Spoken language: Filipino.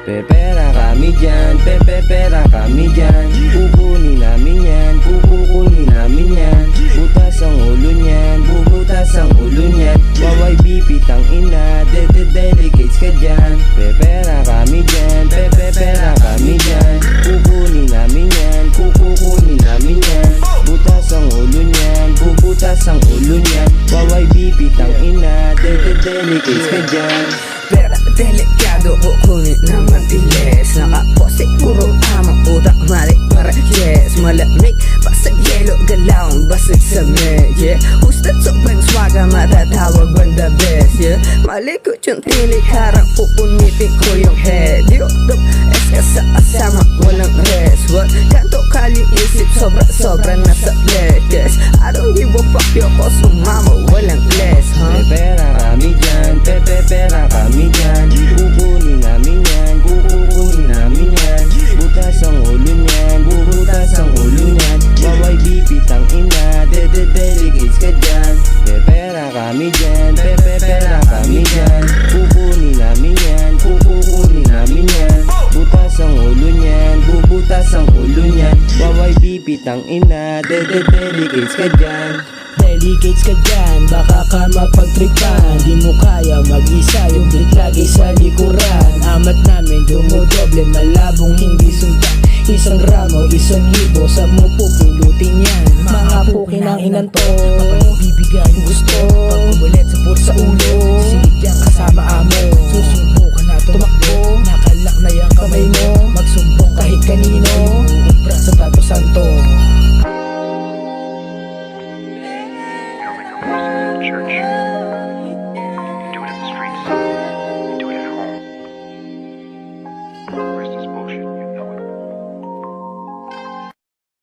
Pepera kami dyan, pepera kami dyan. Kukunin namin yan, kukunin namin yan. Butas ang ulo niyan, bubutas ang ulo niyan. Waway bipit ang ina, delicates ka dyan. Pepera kami dyan, pepera kami dyan. Kukunin namin yan, kukunin namin yan. Butas ang ulo niyan, bubutas ang ulo niyan. Waway bipit ang ina, delicates ka dyan. Pera delikado, kukunin ng mabilis. Nakapose, puro amang utak, mali para yes. Malamig, pa sa yelo, galawang basig sa medye. Hustad sobrang swaga, matatawag on the best, yeah. Malikot yung tinig, harang pupunitin ko yung head. Youtube, ka sa asama, walang rest. What? Kanto kali isip, sobra nasa latest. I don't give a fuck, yoko sumama, walang less, huh? Pepera kami dyan, pepera kami dyan. Kukunin namin yan, kukunin namin yan. Butas ang ulo niyan, bubutas ang ulo niyan. Waway bipit ang ina, delicates ka dyan. Pepera kami dyan, pepera kami dyan. Kukunin namin yan, kukunin namin yan. Butas ang ulo niyan, bubutas ang ulo niyan. Waway bipit ang ina, delicates ka dyan. Delicates ka dyan, baka ka mapagtripan. Di mo kaya mag-isa, yung beat lagi sa likuran. Amat namin dumodoble, malabong hindi sundan. Isang ramo, isang libo, sa mo pupulutin yan. Mga pukin ang inanto, pagbibigay yung gusto. Pag umulit sa sa ulo, silid yan kasama amo. Susubukan na tumakbo, nakalak na yung kamay mo. Magsumbong kahit kanino, ubra sa Tato Santo. Church.